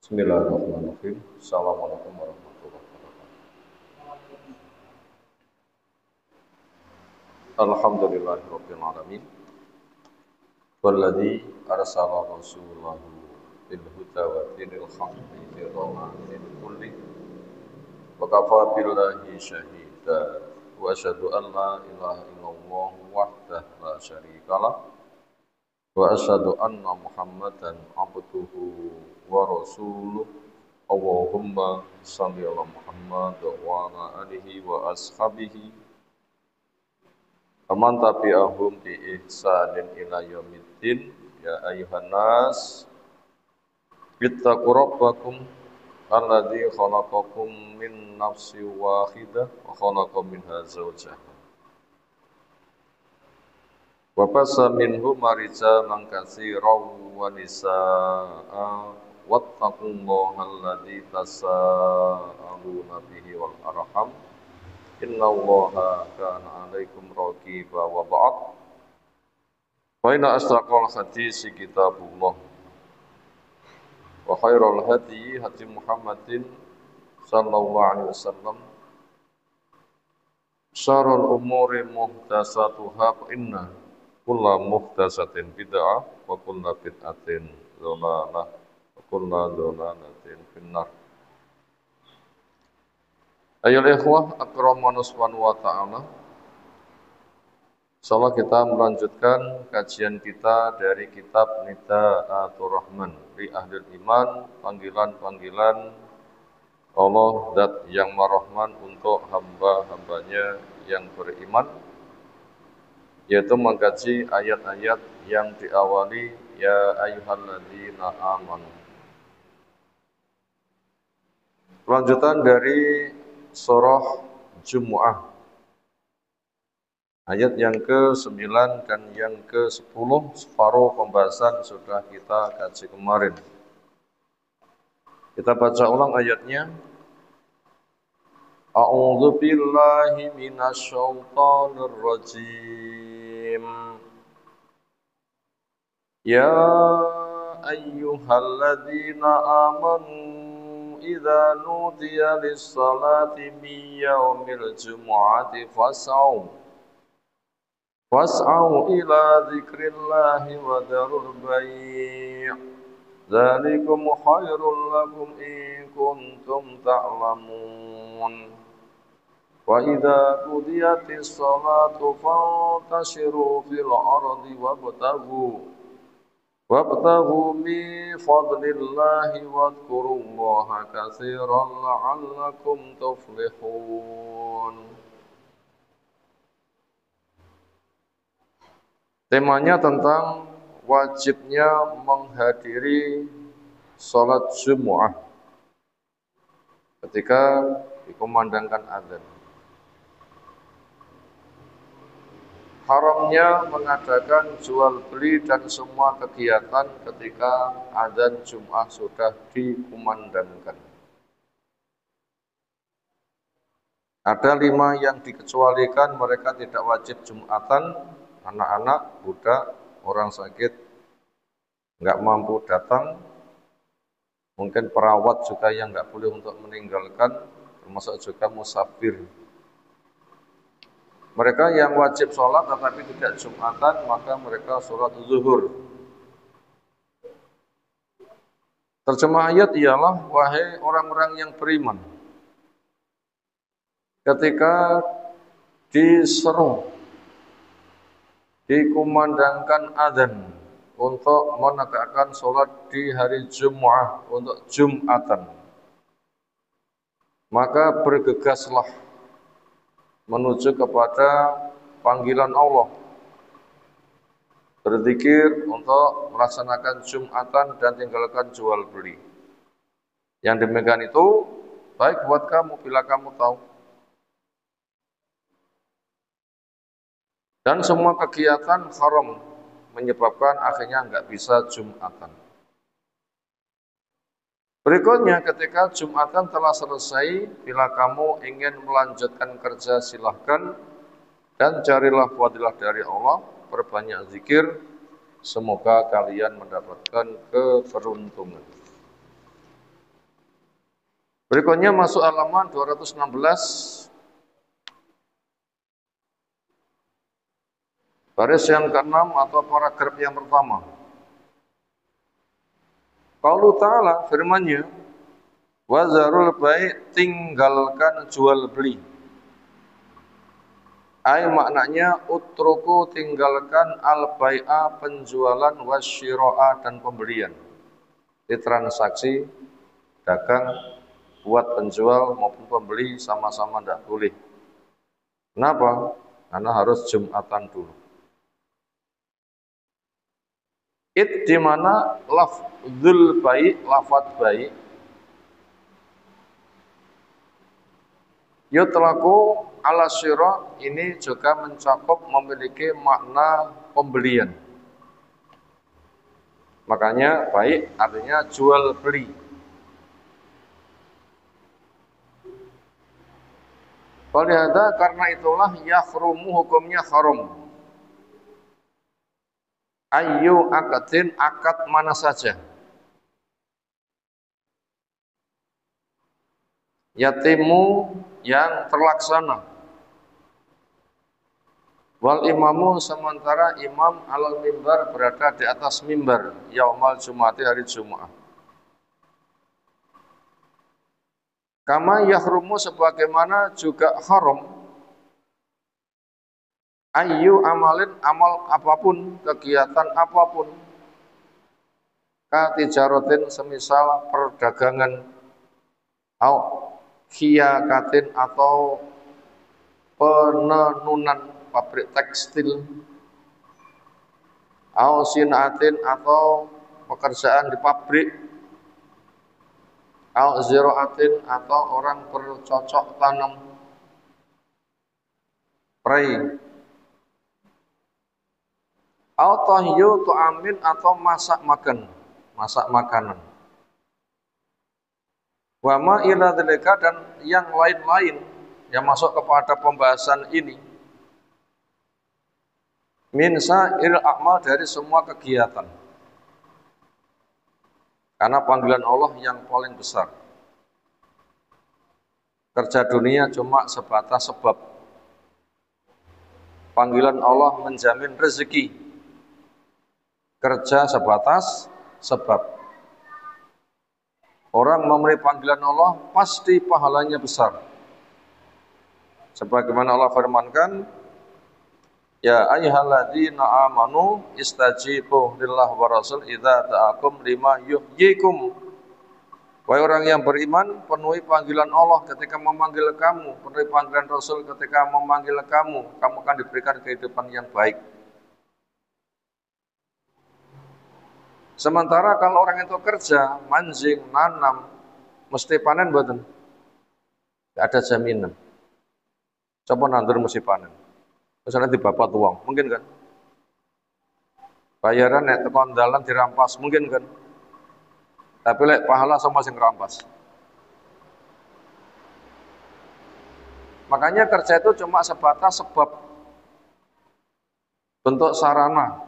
Bismillahirrahmanirrahim. Assalamualaikum warahmatullahi wabarakatuh. Alhamdulillahirabbil alamin. Walladzi arsala rasulahu bil huda wa dinil haqqi lirahmatil kulli. Wa kafa billahi syahida. Wa asyhadu an la ilaha illallah wahdahu la syarikalah. Wa asyhadu anna Muhammadan abduhu wa rasuluh. Allahumma shalli ala Muhammad wa ala alihi wa ashabihi aman tabi'ahum bi ihsanin ila yaumiddin. Ya ayuhan nas ittaqu rabbakum alladzi khalaqakum min nafsin wahidah wa khalaqa minha zawjaha wa bassa minhuma rijalan katsiran wa nisaa'a wattaqullaha alladzi tasaaluna bihi wal arham innallaha kana 'alaikum raqiba wa ba'd. Wa inna asdaqal hadisi kitabullah wa khairal hadi hadi Muhammadin sallallahu alaihi wasallam. Syarrul umuri muhdatsatuha fa inna kulla muhdatsatin bid'ah wa kulla bid'atin dhalalah wa kulla dhalalatin finnar. Ayolah ikhwah akramanus wa ta'ala. Insyaallah kita melanjutkan kajian kita dari kitab Nidaatur Rahman li Ahlil Iman, panggilan-panggilan Allah Zat yang Mar-Rahman untuk hamba-hambanya yang beriman, yaitu mengkaji ayat-ayat yang diawali ya ayyuhalladzina amanu. Lanjutan dari surah Jumu'ah ayat yang ke-9 dan yang ke-10, separuh pembahasan sudah kita kaji kemarin. Kita baca ulang ayatnya. A'udzu billahi minasyaitonir rajim. Ya ayyuhalladzina amanu idza nudiya lis-salati min yaumil jumu'ati fas'au ila dzikrillahi wa dzarul bai'. Dzalikum khairul lakum in kuntum ta'lamun. Wa idza qudiyatis salatu fantashiru fil ardi wabtaghu min fadlillahi wadhkurullaha katsiran la'allakum tuflihun. Temanya tentang wajibnya menghadiri sholat Jumu'ah ketika dikumandangkan adzan. Haramnya mengadakan jual beli dan semua kegiatan ketika adzan Jum'ah sudah dikumandangkan. Ada 5 yang dikecualikan, mereka tidak wajib Jum'atan: anak-anak, budak, orang sakit, nggak mampu datang, mungkin perawat juga yang nggak boleh untuk meninggalkan, termasuk juga musafir. Mereka yang wajib sholat tetapi tidak Jum'atan, maka mereka sholat zuhur. Terjemah ayat ialah, wahai orang-orang yang beriman, ketika diseru, dikumandangkan adzan untuk menegakkan sholat di hari Jumu'ah untuk Jum'atan, maka bergegaslah menuju kepada panggilan Allah, berzikir untuk melaksanakan Jum'atan dan tinggalkan jual beli. Yang demikian itu baik buat kamu bila kamu tahu. Dan semua kegiatan haram menyebabkan akhirnya nggak bisa Jum'atan. Berikutnya, ketika Jum'atan telah selesai, bila kamu ingin melanjutkan kerja silahkan, dan carilah fadilah dari Allah, perbanyak zikir, semoga kalian mendapatkan keberuntungan. Berikutnya masuk halaman 216, baris yang ke-6 atau paragraf yang pertama. Qaulu ta'ala, firman-Nya, wa zarul bai', tinggalkan jual beli. Ai maknanya utruku, tinggalkan al bai'a, penjualan, wasyira'a, dan pembelian. Di transaksi dagang buat penjual maupun pembeli sama-sama tidak boleh. Kenapa? Karena harus Jumatan dulu. Di mana lafdzul bai', lafadz bai', yutlaku ala syira, ini juga mencakup memiliki makna pembelian. Makanya bai' artinya jual beli. Walihada, karena itulah yakhrumu, hukumnya haram. Ayu akadin, akad mana saja. Yatimu, yang terlaksana. Wal imamu, sementara imam alal mimbar, berada di atas mimbar, yaumal jumati, hari Jumat. Kama yahrumu, sebagaimana juga haram ayu amalin, amal apapun, kegiatan apapun, katijarotin, semisal perdagangan, au khiyakatin, atau penenunan, pabrik tekstil, au sinaatin, atau pekerjaan di pabrik, au ziraatin, atau orang bercocok tanam, pray, au tahyu tu'amin, atau masak makan, masak makanan. Wa ma ila dzalika, dan yang lain-lain yang masuk kepada pembahasan ini, min sa'il a'mal, dari semua kegiatan. Karena panggilan Allah yang paling besar. Kerja dunia cuma sebatas sebab. Panggilan Allah menjamin rezeki. Kerja sebatas sebab. Orang memenuhi panggilan Allah pasti pahalanya besar. Sebagaimana Allah firmankan, ya ayyuhalladzina amanu istajibu lillahi wa rasul idza ta'akum lima yuhyikum. Wahai orang yang beriman, penuhi panggilan Allah ketika memanggil kamu, penuhi panggilan Rasul ketika memanggil kamu akan diberikan kehidupan yang baik. Sementara kalau orang itu kerja, mancing, nanam, mesti panen mboten? Tidak ada jaminan. Coba nandur mesti panen. Misalnya di bapak uang, mungkin kan? Bayaran nek tekan dalan dirampas, mungkin kan? Tapi lek pahala sama sing rampas. Makanya kerja itu cuma sebatas sebab, bentuk sarana,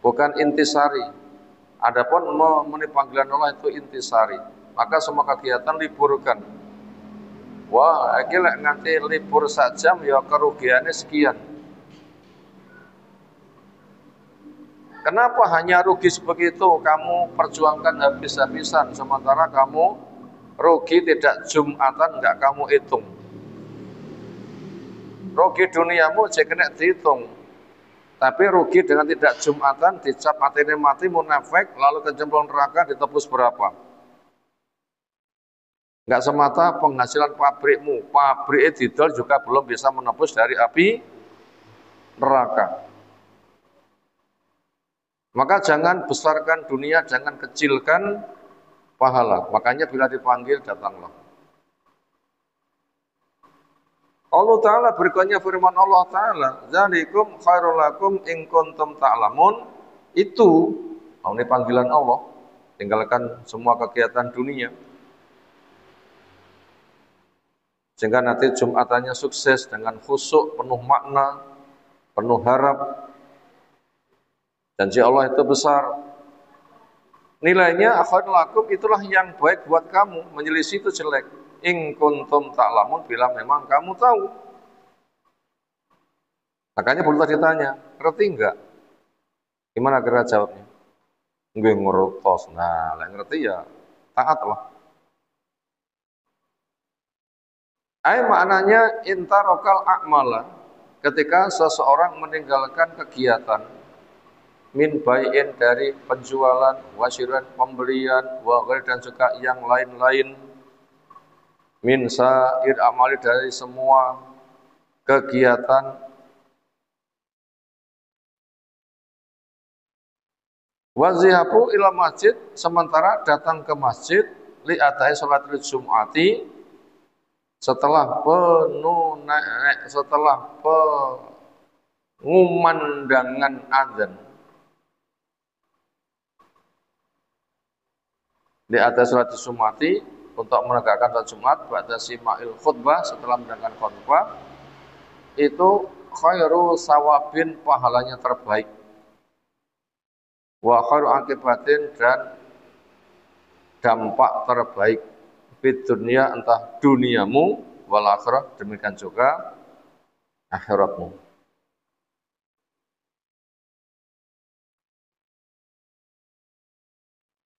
bukan intisari. Adapun memenuhi panggilan Allah itu intisari. Maka semua kegiatan liburkan. Wah, iki lek nganti libur sajam ya kerugiannya sekian. Kenapa hanya rugi sebegitu? Kamu perjuangkan habis-habisan, sementara kamu rugi tidak Jumatan, enggak kamu hitung. Rugi duniamu jek kena dihitung. Tapi rugi dengan tidak Jumatan, dicap atine mati, munafik, lalu kecemplung neraka, ditebus berapa? Enggak semata penghasilan pabrikmu, pabriknya didol juga belum bisa menebus dari api neraka. Maka jangan besarkan dunia, jangan kecilkan pahala. Makanya bila dipanggil, datanglah. Allah Ta'ala, berikutnya firman Allah Ta'ala, Zalikum khairul lakum in kuntum ta'lamun. Itu, ini panggilan Allah, tinggalkan semua kegiatan dunia. Sehingga nanti Jumatannya sukses dengan khusyuk, penuh makna, penuh harap. Janji Allah itu besar. Nilainya khairul lakum, itulah yang baik buat kamu. Menyelisih itu jelek. In kuntum ta'lamun, bila memang kamu tahu. Makanya perlu ditanya, ngerti enggak? Gimana kira jawabnya? Nggih ngertos. Nah, lah ngerti ya taat lah. Maknanya intarokal a'mala, ketika seseorang meninggalkan kegiatan min bai'in, dari penjualan, wasyiran, pembelian, wa dan juga yang lain-lain, min sa'ir amali, dari semua kegiatan, wazihabu ila masjid, sementara datang ke masjid, li adai salatul jum'ati, setelah pengumandangan adzan, di atas salat Jumati, untuk menegakkan salat Jumat, pada sima'il khutbah, setelah mendengarkan khutbah, itu khairu sawabin, pahalanya terbaik, wa khairu akibatin, dan dampak terbaik, di dunia, entah duniamu, wal akhirah, demikian juga akhiratmu.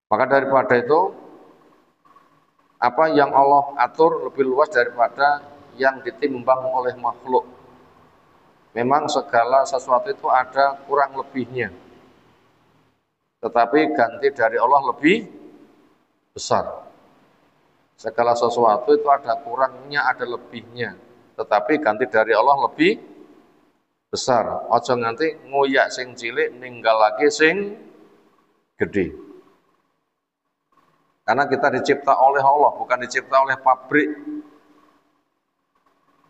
Maka daripada itu, apa yang Allah atur lebih luas daripada yang ditimbang oleh makhluk. Memang segala sesuatu itu ada kurang lebihnya, tetapi ganti dari Allah lebih besar. Segala sesuatu itu ada kurangnya, ada lebihnya, tetapi ganti dari Allah lebih besar. Ojo nganti ngoyak sing cilik ninggal lagi sing gede. Karena kita dicipta oleh Allah, bukan dicipta oleh pabrik.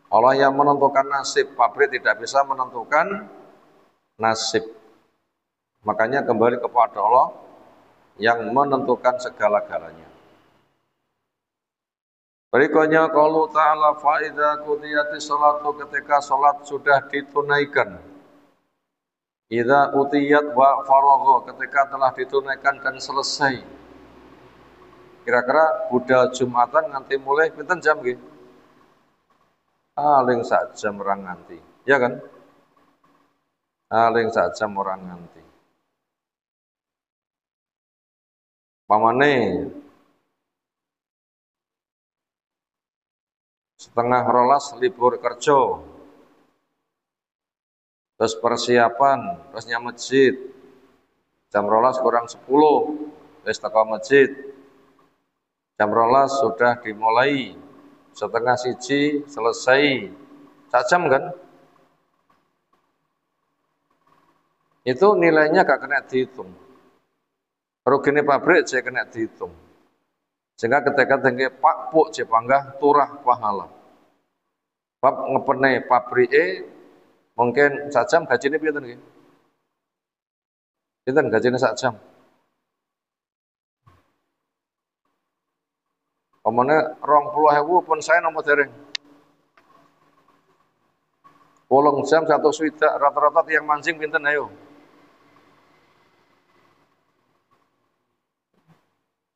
Allah yang menentukan nasib, pabrik tidak bisa menentukan nasib. Makanya kembali kepada Allah yang menentukan segala-galanya. Berikutnya qaulu ta'ala fa idza qudiyatis sholatu, ketika salat sudah ditunaikan. Idza utiyat wa faragha, ketika telah ditunaikan dan selesai. Kira-kira budal Jumatan nganti mulai pinten jam nggih? Paling sak jam orang nganti. Ya kan? Paling sak jam orang nganti. Pamane setengah rolas libur kerja, terus persiapan, terusnya masjid, jam rolas kurang 10, wis teko masjid, jam rolas sudah dimulai, setengah siji selesai, sak jam kan? Itu nilainya gak kena dihitung. Rugine pabrik saya kena dihitung. Sehingga ketika tinggi Pak Puk Jepanggah turah pahala. Bab ngepene pabrike mungkin sak jam gajine pinten nggih? Pinten gajine sak jam? Pemene 20.000 pun saya nomor dereng. 8 jam 1 swidak, rata-rata yang mancing pinten ayo?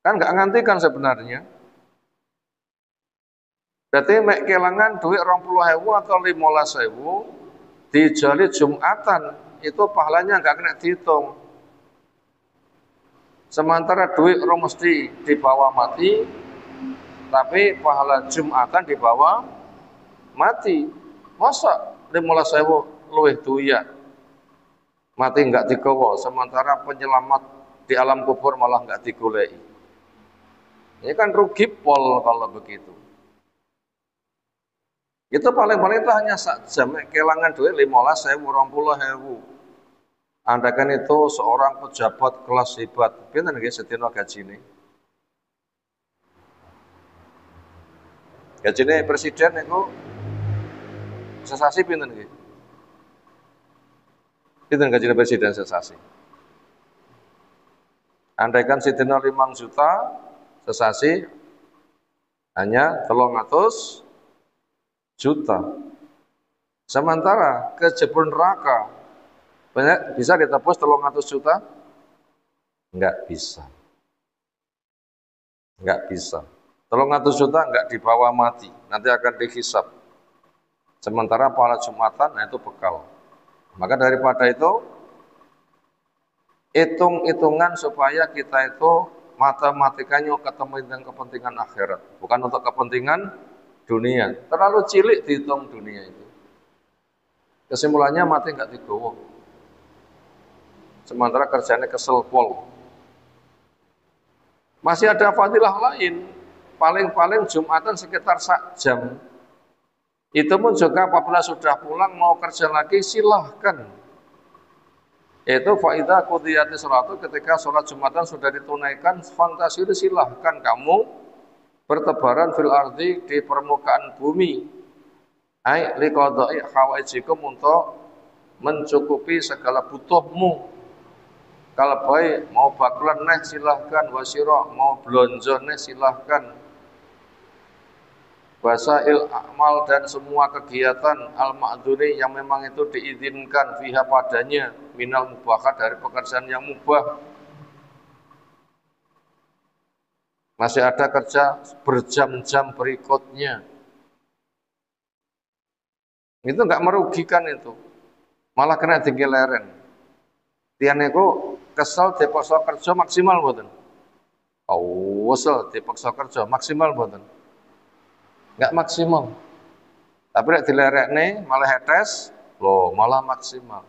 Kan nggak ngantikan sebenarnya. Berarti mek kelangan duit 20.000 atau 15.000 dijali Jumatan, itu pahalanya nggak kena dihitung. Sementara duit orang mesti dibawa mati, tapi pahala Jumatan dibawa mati. Masa 15.000 luwih duya mati nggak digawa, sementara penyelamat di alam kubur malah nggak digoleki. Ini kan rugi pol kalau begitu. Itu paling-paling itu hanya sak jam, kelangan duit 15.000, 20.000. Andaikan itu seorang pejabat kelas hebat, pinten nggih sedina gajine? Gajine presiden itu sesasi pinten nggih? Pinten gajine presiden sesasi? Andaikan sedina 5 juta, sesasi hanya 300 juta. Sementara kejebur neraka bisa ditebus 300 juta? Enggak bisa. nggak bisa. 300 juta nggak dibawa mati, nanti akan dihisab. Sementara pahala Jumatan, nah itu bekal. Maka daripada itu, hitung-hitungan supaya kita itu matematikanya ketemu dengan kepentingan akhirat, bukan untuk kepentingan dunia. Terlalu cilik dihitung dunia itu. Kesimpulannya mati nggak digowo. Sementara kerjanya kesel pol. Masih ada fadilah lain. Paling-paling Jumatan sekitar 1 jam. Itu pun juga apabila sudah pulang mau kerja lagi silahkan. Yaitu faidah qudiyati sholatu, ketika sholat Jumatan sudah ditunaikan, fantasi silahkan kamu bertebaran fil ardi di permukaan bumi. Ai liqadai hawaijikum, untuk mencukupi segala butuhmu. Kalau baik mau bakulan neh silahkan, wasyira mau blonjo neh silahkan. Wasail amal, dan semua kegiatan al-ma'dzuri yang memang itu diizinkan fiha padanya, minal mubahat, dari pekerjaan yang mubah. Masih ada kerja berjam-jam berikutnya. Itu enggak merugikan itu. Malah kena digileren. Tian niku kesel dipaksa kerja maksimal mboten? Oh, kesel dipaksa kerja maksimal mboten? Enggak maksimal. Tapi nek dilerekne malah hetes, loh malah maksimal.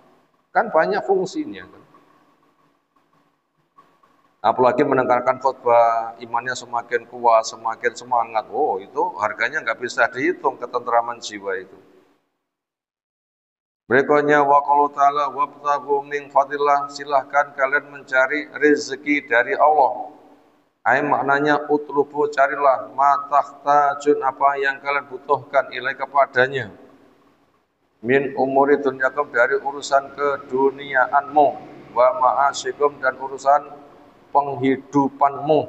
Kan banyak fungsinya kan. Apalagi mendengarkan khutbah, imannya semakin kuat, semakin semangat. Oh, itu harganya nggak bisa dihitung ketentraman jiwa itu. Berikutnya waqalu ta'ala wabtaghu min fadillah, silahkan kalian mencari rezeki dari Allah. Ai maknanya utlubu, carilah ma tahtajun, apa yang kalian butuhkan, ilai kepadanya. Min umuri dunyakum, dari urusan keduniaanmu, wa ma'asyikum, dan urusan penghidupanmu.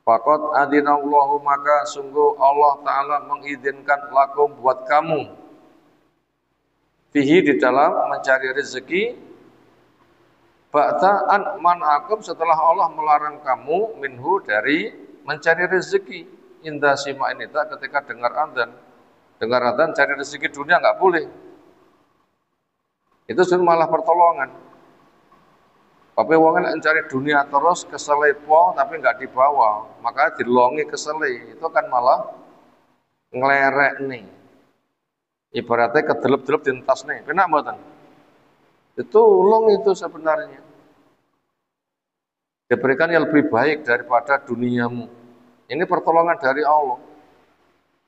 Faqad adinallahu, maka sungguh Allah Ta'ala mengizinkan lakum, buat kamu, fihi, di dalam mencari rezeki, ba'da'an man'akum, setelah Allah melarang kamu, minhu, dari mencari rezeki. Indah sima ini tak, ketika dengar adzan. Dengar adzan cari rezeki dunia nggak boleh. Itu sebenarnya malah pertolongan. Tapi wongnya mencari dunia terus keselepo tapi nggak dibawa, maka dilongi kesele, itu kan malah ngelerek nih. Ibaratnya kedelep-delep di tas nih, kena mboten? Itu long itu sebenarnya. Diberikan yang lebih baik daripada duniamu. Ini pertolongan dari Allah.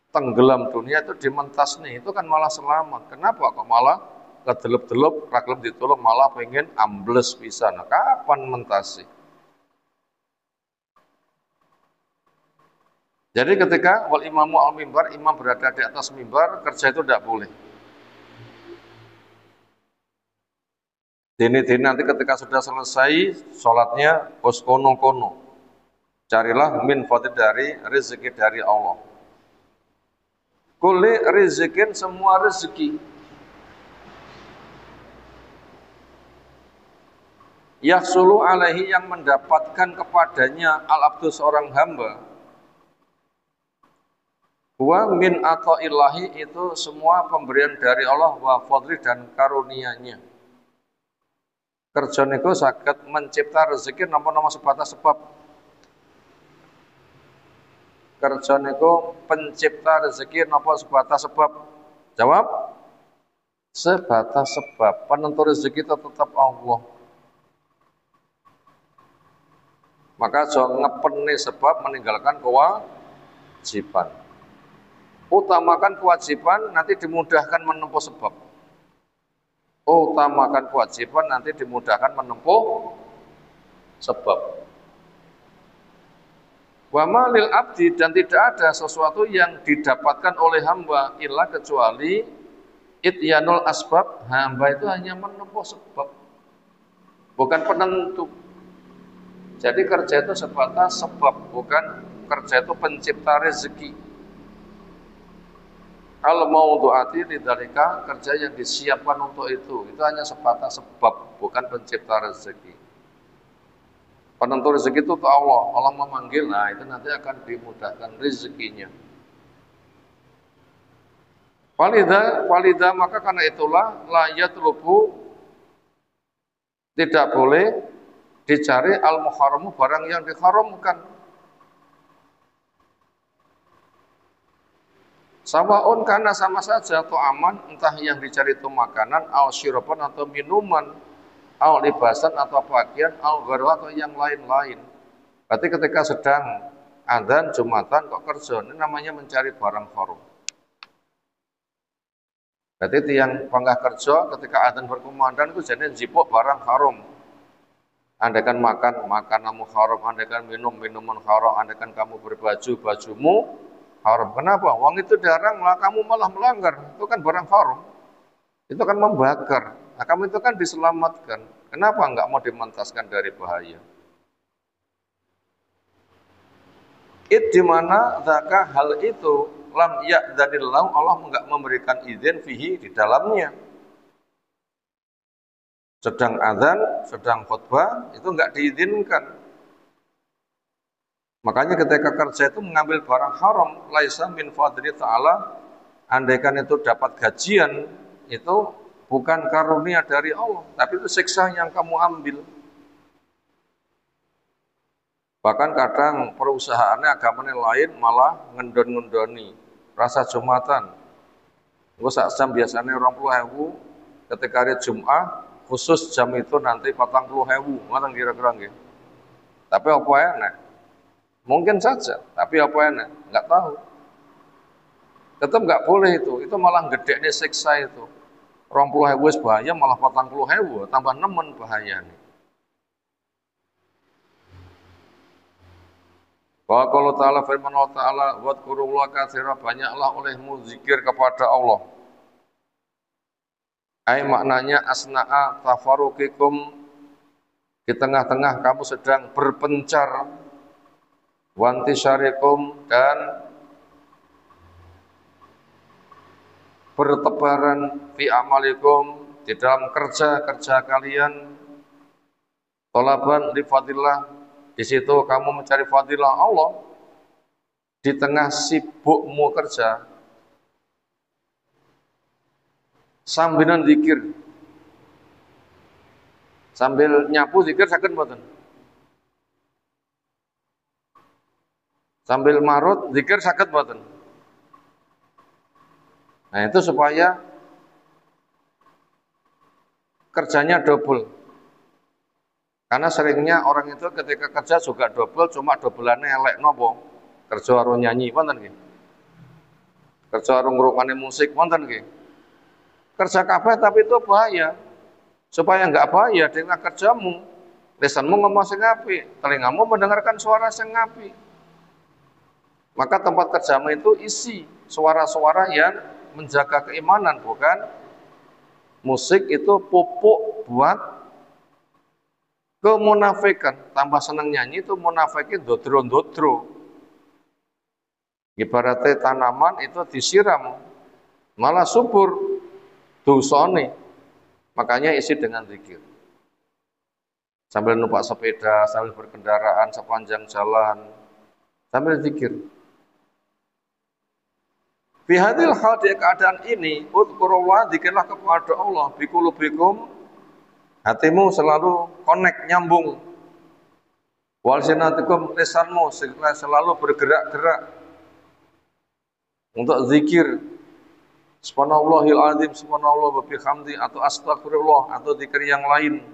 Tenggelam dunia itu dimentas nih, itu kan malah selamat. Kenapa kok malah kedelep-delep, raglem ditolong, malah pengen ambles pisan. Nah, kapan mentasi? Jadi ketika wal imamu al mimbar, imam berada di atas mimbar, kerja itu tidak boleh. Dini-dini nanti ketika sudah selesai sholatnya, kono-kono. Carilah min fadil, dari rezeki dari Allah. Kulli rezekin, semua rezeki. Yahsulu alaihi, yang mendapatkan kepadanya al-abdu, seorang hamba. Wa min ata'illahi, itu semua pemberian dari Allah, wa fadli, dan karunia-Nya. Kerja niku saged mencipta rezeki napa-napa sebatas sebab. Kerja niku pencipta rezeki napa sebatas sebab? Jawab, sebatas sebab. Penentu rezeki itu tetap Allah. Maka jangan ngepeni sebab, meninggalkan kewajiban. Utamakan kewajiban, nanti dimudahkan menempuh sebab. Utamakan kewajiban, nanti dimudahkan menempuh sebab. Wa ma lil abdi, dan tidak ada sesuatu yang didapatkan oleh hamba illa, kecuali ityanul asbab, hamba itu hanya menempuh sebab, bukan penentu. Jadi kerja itu sebatas sebab, bukan kerja itu pencipta rezeki. Kalau mau doati lidzalika, kerja yang disiapkan untuk itu hanya sebatas sebab, bukan pencipta rezeki. Penentu rezeki itu Allah. Allah memanggil, nah itu nanti akan dimudahkan rezekinya. Walida maka karena itulah la yatlubu, tidak boleh dicari al-muharramu, barang yang diharamkan. Sawaun karena sama saja atau aman, entah yang dicari itu makanan, au syiraban atau minuman, au libasan atau pakaian, au gharu atau yang lain-lain. Berarti ketika sedang adzan Jumatan kok kerja, ini namanya mencari barang haram. Berarti tiang panggah kerja ketika adzan berkumandang itu jadi jipuk barang haram. Andaikan makan makananmu haram, andaikan minum minuman haram, andaikan kamu berbaju bajumu haram. Kenapa? Uang itu dilarang, lah kamu malah melanggar. Itu kan barang haram. Itu kan membakar. Nah, kamu itu kan diselamatkan. Kenapa enggak mau dimantaskan dari bahaya? Di mana zaka hal itu lam ya'dzanillahu, Allah enggak memberikan izin fihi di dalamnya. Sedang azan, sedang khutbah itu enggak diizinkan. Makanya ketika kerja itu mengambil barang haram, laisa min fadli ta'ala, andaikan itu dapat gajian, itu bukan karunia dari Allah, tapi itu siksa yang kamu ambil. Bahkan kadang perusahaannya agamanya lain malah ngendon-ngendoni rasa Jumatan. Gue sak jam biasanya 20.000, ketika hari Jumat khusus jam itu nanti 40.000, ngoten kira-kira nggih. Tapi apa ya? Nah, mungkin saja, tapi apa ya? Nggak tahu. Tetap nggak boleh itu malah gedeknya siksa itu. 20.000 bahaya, malah 40.000, tambah nemen bahaya nih. Bahwa kalau Ta'ala firman Allah Ta'ala, wadkurullah katsira, banyaklah olehmu zikir kepada Allah. Ai maknanya asna'a tafaruqikum, di tengah-tengah kamu sedang berpencar, wanti syarikum, dan bertebaran fi amalikum, di dalam kerja kalian, tolaban li fadillah, di situ kamu mencari fadilah Allah, di tengah sibukmu kerja, sambilan zikir, sambil nyapu zikir saged mboten? Sambil marut zikir saged mboten? Nah, itu supaya kerjanya double. Karena seringnya orang itu ketika kerja juga double, cuma dobelannya elek nopo. Kerja karo nyanyi, wonten nggih. Kerja karo ngrungokne musik, wonten nggih. Kerja kabeh tapi itu bahaya. Supaya enggak bahaya dengan kerjamu, lisanmu ngomong sing apik, telingamu mendengarkan suara sing apik. Maka tempat kerjamu itu isi suara-suara yang menjaga keimanan, bukan musik itu pupuk buat kemunafikan. Tambah senang nyanyi itu munafikin dodro-dodro. Ibaratnya tanaman itu disiram malah subur dosane. Makanya isi dengan zikir. Sambil numpak sepeda, sambil berkendaraan sepanjang jalan, sambil zikir. Fi hadhil hal, di keadaan ini, udhkurullah, zikirlah kepada Allah, bikulubikum, hatimu selalu connect, nyambung. Walsinatikum, lisanmu selalu bergerak-gerak untuk zikir. Subhanallahil azim, subhanallah wa bihamdi, atau astagfirullah, atau zikir yang lain.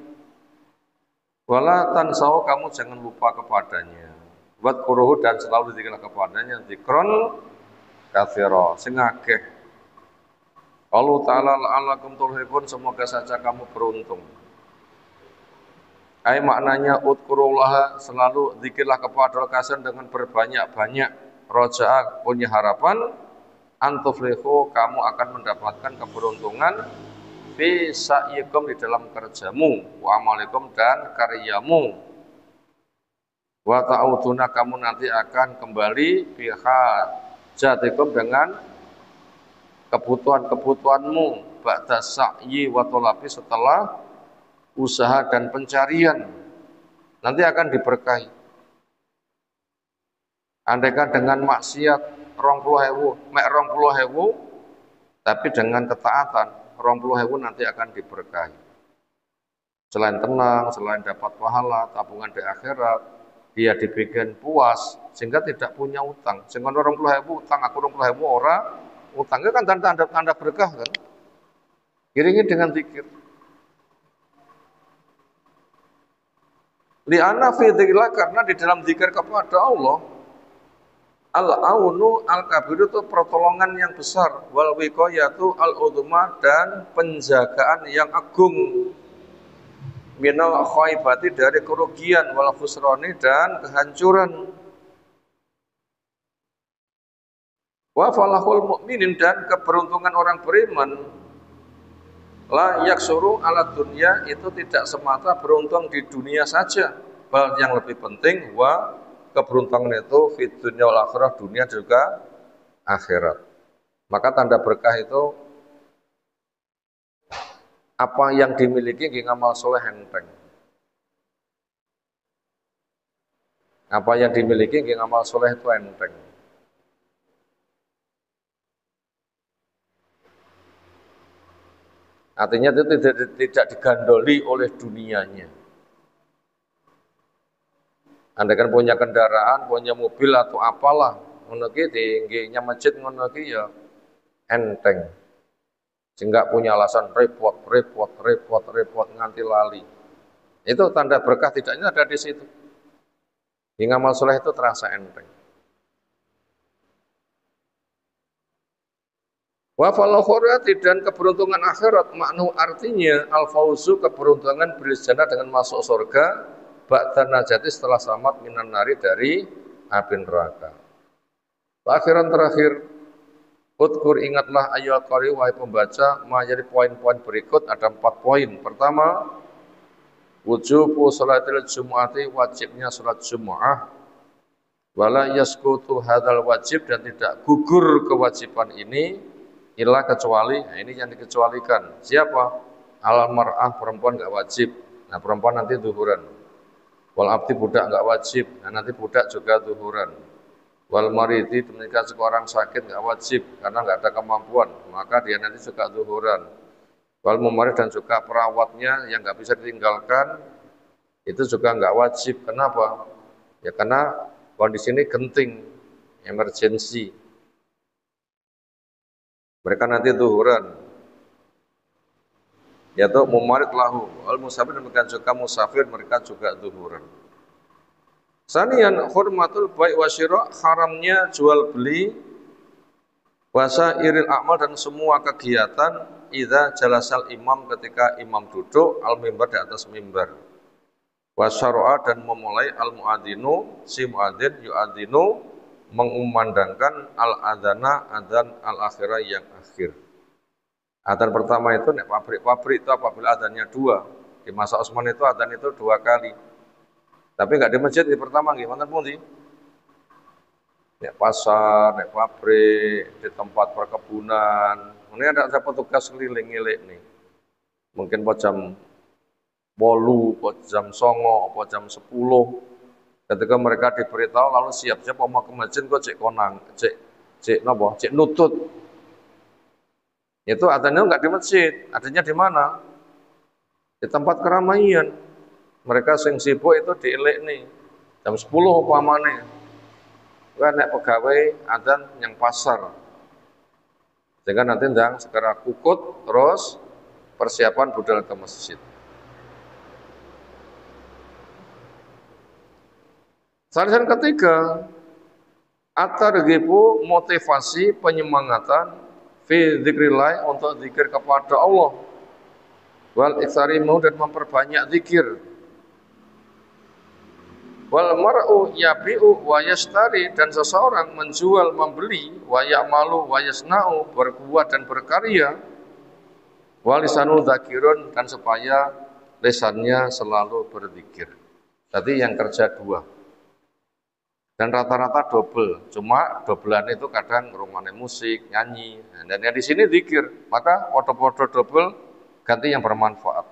Wala tansau, kamu jangan lupa kepadanya. Wadkuruhu, dan selalu zikirlah kepadanya, zikron katsira, sing akeh. Allah Ta'ala la'allakum turhibun, semoga saja kamu beruntung. Ai maknanya udkurullah, selalu zikirlah kepada Allah dengan berbanyak-banyak, roja'a, punya harapan, antuflihu, kamu akan mendapatkan keberuntungan, fi sa'yikum, di dalam kerjamu, wa amalikum, dan karyamu, wa ta'uduna, kamu nanti akan kembali biha jadikum, dengan kebutuhan-kebutuhanmu, ba'da sa'yi wa tolabi, setelah usaha dan pencarian. nanti akan diberkahi. Andaikan dengan maksiat 20.000, mek 20.000, tapi dengan ketaatan 20.000 nanti akan diberkahi. Selain tenang, selain dapat pahala, tabungan di akhirat, dia dibikin puas sehingga tidak punya utang. Sehingga 20.000 utang, aku 20.000 orang utangnya kan tanda berkah kan. Iringi dengan zikir. Li'anna fi dzikrillah, karena di dalam zikir kepada Allah, al-aunu al-kabir itu pertolongan yang besar, wal wiqayatu al-udhma, dan penjagaan yang agung, minal khaibati, dari kerugian, wal khusrani, dan kehancuran. Wa falahul mu'minin, dan keberuntungan orang beriman, la yaksuru ala dunia, itu tidak semata beruntung di dunia saja, bal yang lebih penting wa keberuntungan itu fit dunia wal akhirah, dunia juga akhirat. Maka tanda berkah itu apa yang dimiliki nggih ngamal soleh enteng. Apa yang dimiliki nggih ngamal soleh itu enteng. Artinya itu tidak digandoli oleh dunianya. Andaikan punya kendaraan, punya mobil atau apalah, ngono ki tingginya masjid ngono ki ya enteng. Sehingga punya alasan repot nganti lali. Itu tanda berkah tidaknya ada di situ. Di ngamal soleh itu terasa enteng. Wa falahurati, dan keberuntungan akhirat, makna artinya al-fauzu, keberuntungan bil jannah, dengan masuk surga, ba'da najati, setelah selamat, minan nari, dari api neraka. Akhiran terakhir, udkur, ingatlah ayyuhal qari, wahai pembaca, menjadi poin-poin berikut, ada 4 poin. Pertama, wujubu sholatil jumu'ati, wajibnya sholat jumu'ah, wala yaskutu hadal wajib, dan tidak gugur kewajiban ini, illa kecuali, nah ini yang dikecualikan. Siapa? Al mar'ah, perempuan nggak wajib. Nah perempuan nanti zuhuran. Wal abdi, budak nggak wajib. Nah nanti budak juga zuhuran. Wal maridi, demikian seorang sakit nggak wajib karena nggak ada kemampuan, maka dia nanti juga zuhuran. Wal mumarid, dan juga perawatnya yang nggak bisa ditinggalkan, itu juga nggak wajib. Kenapa? Ya karena kondisi ini genting, emergensi. Mereka nanti zuhuran. Yaitu mumarid lahu, al musafir, demikian juga musafir, mereka juga zuhuran. Sanian hurmatul bai' wa syira', haramnya jual beli, wasairil a'mal, dan semua kegiatan, idza jalasal imam, ketika imam duduk, al mimbar, di atas mimbar. Wa syara'a, dan memulai al muadzinu, si muadzin, yu'adzinu, mengumandangkan al-adhana, adzan al-akhirah, yang akhir. Adzan pertama itu nek pabrik itu apabila adzannya 2. Di masa Utsman itu adzan itu 2 kali. Tapi enggak di masjid, di pertama nggih wonten pundi? Nek pasar, nek pabrik, di tempat perkebunan. Ini ada petugas keliling ngilik nih. Mungkin jam 8, jam 9, jam 10. Ketika mereka diberitahu, lalu siap-siap mau ke masjid, kok cek konang, cek nutut. Itu adanya enggak di masjid, adanya di mana? Di tempat keramaian. Mereka sing sibuk itu dielek nih, jam 10 upamane. Kan nek pegawai adzan yang pasar. Sehingga nanti ndang segera kukut, terus persiapan budal ke masjid. Salisan ketiga, at-targhibu, motivasi, penyemangatan, fi dzikrillah, untuk zikir kepada Allah, wal iktsarimu, dan memperbanyak zikir. Wal mar'u yabi'u wa yashtari, dan seseorang menjual, membeli, wa ya'malu wa yasna'u, berbuat dan berkarya, wa lisanu dzakirun, dan supaya lisannya selalu berzikir. Tadi yang kerja 2. Dan rata-rata double, cuma dobelan itu kadang rumahnya musik, nyanyi, dan yang di sini zikir, maka foto-foto double ganti yang bermanfaat.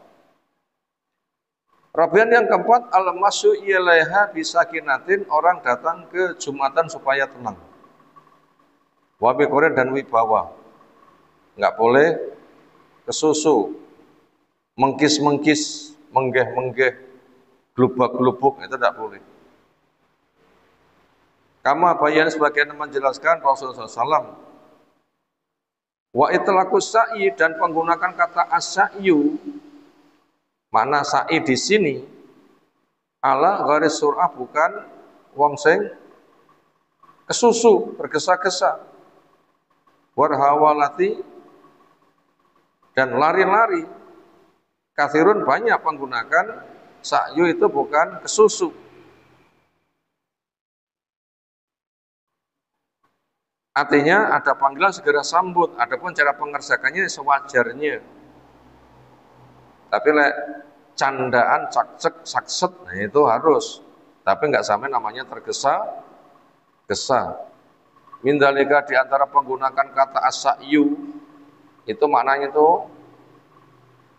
Rabian yang keempat, al-masyu ilaiha bisakinatin, orang datang ke Jumatan supaya tenang. Wabi koren dan wibawa. Enggak boleh kesusu, mengkis-mengkis, menggeh-menggeh, gelubak-gelubuk, itu tidak boleh. Kama bayan sebagian menjelaskan Rasulullah SAW. Wa itlaqus sa'i, dan menggunakan kata as-sa'yu, makna sa'i di sini ala gharis sur'ah, bukan wong sing kesusu, tergesa-gesa. Warhawalati, dan lari-lari. Kathirun, banyak menggunakan sa'yu itu bukan kesusu. Artinya ada panggilan segera sambut, adapun cara pengerjakannya sewajarnya. Tapi candaan cakcek sakset, nah itu harus. Tapi nggak sampai namanya tergesa-gesa. Mindalika, di antara menggunakan kata as-sa'yu itu maknanya itu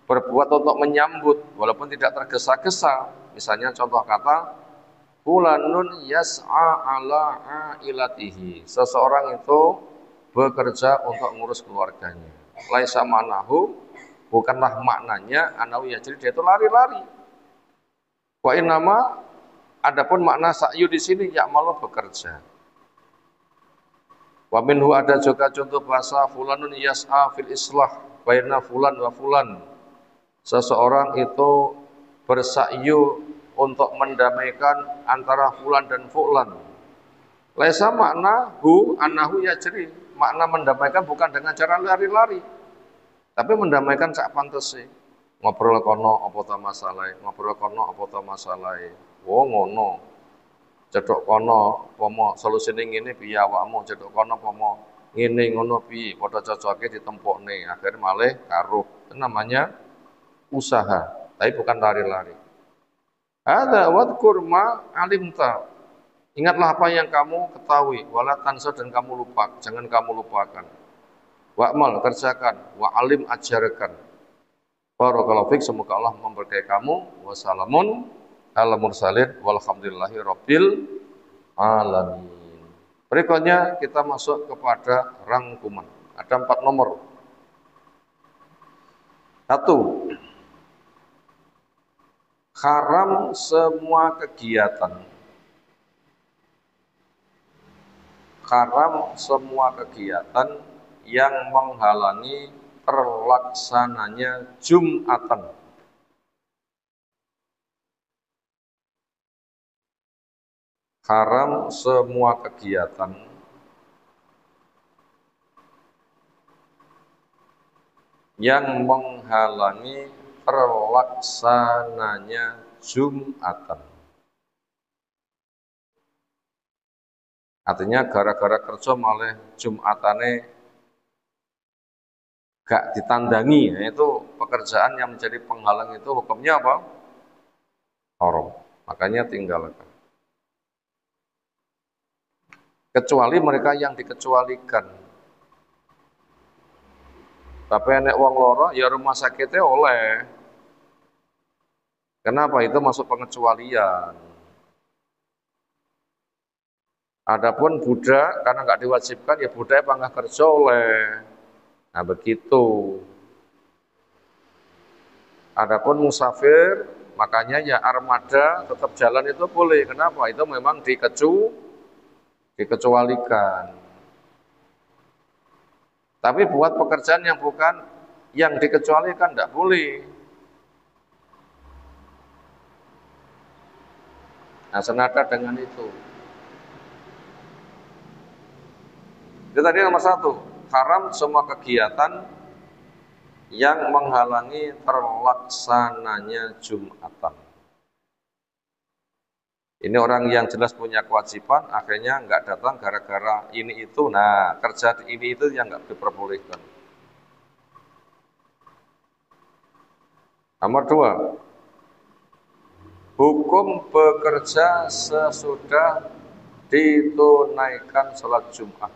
berbuat untuk menyambut walaupun tidak tergesa-gesa. Misalnya contoh kata fulanun yas'a ala ailatihi, seseorang itu bekerja untuk ngurus keluarganya. Laisa manahu, bukanlah maknanya anahu ya, jadi dia itu lari-lari. Wa innama, adapun makna sa'yu di sini ya'malu, bekerja. Wa minhu, ada juga contoh bahasa fulanun yas'a fil islah baina fulan wa fulan, seseorang itu bersa'yu untuk mendamaikan antara fulan dan fulan. Laisa makna hu annahu yajri, makna mendamaikan bukan dengan cara lari-lari, tapi mendamaikan sak pantese. Ngobrol kono apa ta masalahe, ngobrol kono apa ta masalahe. Wo ngono. Cedhok kono pomo solusine ngene piye awakmu, cedhok kono pomo ngene ngono piye, padha cocoke ditempokne, akhir malih karuh. Itu namanya usaha, tapi bukan lari-lari. Ada wadkur ma alimta, ingatlah apa yang kamu ketahui, wala tansa, dan kamu lupa, jangan kamu lupakan. Wa'mal, kerjakan, wa alim, ajarkan. Barakallahu fik, semoga Allah memberkahi kamu. Wassalamun ala mursalin walhamdulillahi rabbil alamin. Berikutnya kita masuk kepada rangkuman. Ada 4 nomor. 1. Haram semua kegiatan. Haram semua kegiatan yang menghalangi terlaksananya Jumatan. Haram semua kegiatan yang menghalangi terlaksananya Jumatan. Artinya gara-gara kerja malah Jumatane gak ditandangi, yaitu pekerjaan yang menjadi penghalang, itu hukumnya apa? Haram. Makanya tinggalkan. Kecuali mereka yang dikecualikan. Tapi enek wong loro, ya rumah sakitnya oleh. Kenapa? Itu masuk pengecualian. Adapun budak, karena nggak diwajibkan, ya budak panggah kerja oleh. Nah begitu. Adapun musafir, makanya ya armada tetap jalan itu boleh. Kenapa? Itu memang dikecualikan. Tapi buat pekerjaan yang bukan yang dikecualikan tidak boleh. Nah, senada dengan itu. Itu tadi nomor 1, haram semua kegiatan yang menghalangi terlaksananya Jumatan. Ini orang yang jelas punya kewajiban, akhirnya nggak datang gara-gara ini itu. Nah, kerja ini itu yang nggak diperbolehkan. Nomor 2, hukum bekerja sesudah ditunaikan sholat Jumat.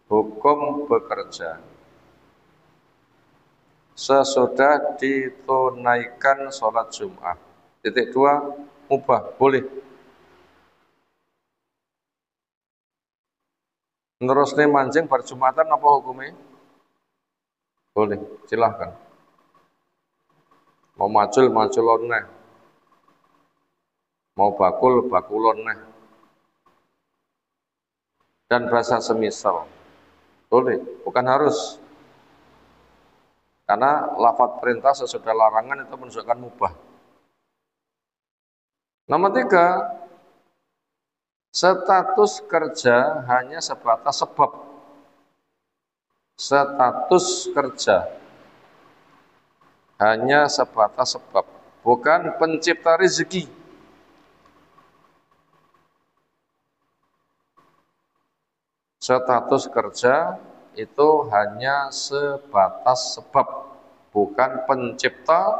Hukum bekerja sesudah ditunaikan sholat Jumat. Titik dua, mubah, boleh. Menerusnya mancing bar Jumatan apa hukumnya? Boleh, silahkan. Mau macul, maculon neh. Mau bakul, bakulon neh. Dan bahasa semisal. Boleh, bukan harus. Karena lafaz perintah sesudah larangan itu menunjukkan mubah. Nomor tiga, status kerja hanya sebatas sebab. Status kerja hanya sebatas sebab, bukan pencipta rezeki. Status kerja itu hanya sebatas sebab, bukan pencipta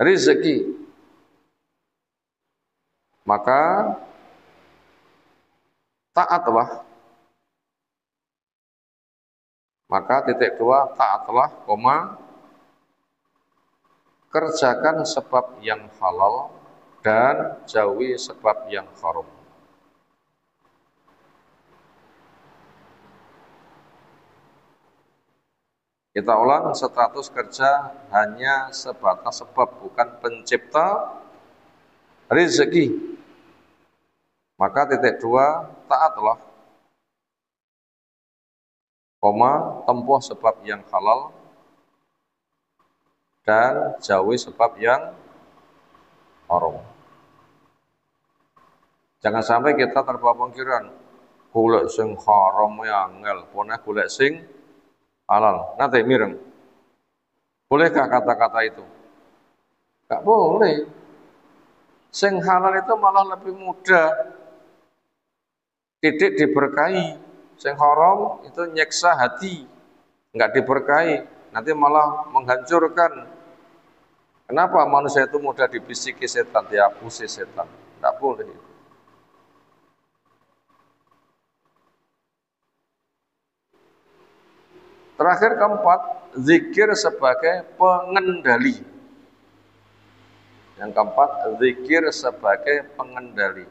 rezeki. Maka taatlah. Maka titik dua, taatlah, koma, kerjakan sebab yang halal dan jauhi sebab yang haram. Kita ulang, status kerja hanya sebatas sebab, bukan pencipta rezeki. Maka titik dua, taatlah, koma, tempuh sebab yang halal dan jauhi sebab yang haram. Jangan sampai kita terbawa pikiran, golek sing haram ya angel, pone golek sing halal. Nanti mireng. Bolehkah kata-kata itu? Enggak boleh. Sing halal itu malah lebih mudah. Titik diberkahi. Sing haram itu nyeksa hati. Enggak diberkahi, nanti malah menghancurkan. Kenapa manusia itu mudah dibisiki setan, dihapusi setan? Enggak boleh. Terakhir keempat, zikir sebagai pengendali. Yang keempat, zikir sebagai pengendali.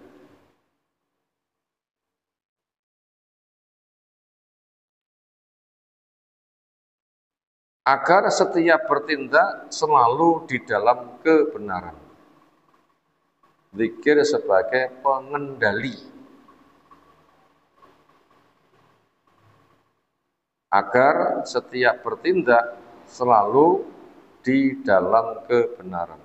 Agar setiap bertindak selalu di dalam kebenaran. Zikir sebagai pengendali. Agar setiap bertindak selalu di dalam kebenaran.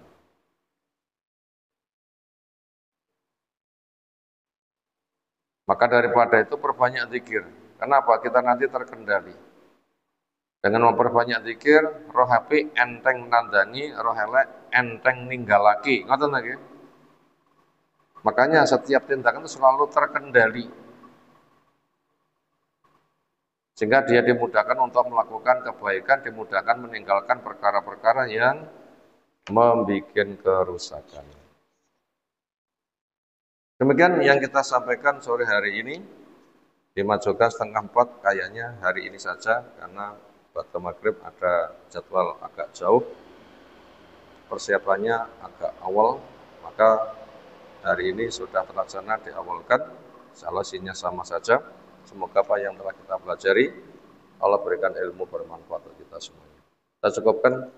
Maka daripada itu perbanyak zikir. Kenapa? Kita nanti terkendali. Dengan memperbanyak zikir, roh hapi enteng nandangi, roh elek enteng ninggalaki. Ngoten lagi. Makanya setiap tindakan itu selalu terkendali. Sehingga dia dimudahkan untuk melakukan kebaikan, dimudahkan meninggalkan perkara-perkara yang membuat kerusakan. Demikian yang kita sampaikan sore hari ini. Di Majoga 3:30 kayaknya hari ini saja, karena pada maghrib ada jadwal agak jauh, persiapannya agak awal, maka hari ini sudah terlaksana diawalkan. Insyaallah isinya sama saja. Semoga apa yang telah kita pelajari Allah berikan ilmu bermanfaat untuk kita semuanya. Kita cukupkan.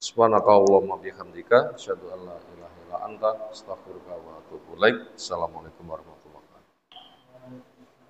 Subhanakallahumma bihamdika asyhadu an la ilaha illa anta astaghfiruka wa atubu ilaik. Assalamualaikum warahmatullahi wabarakatuh.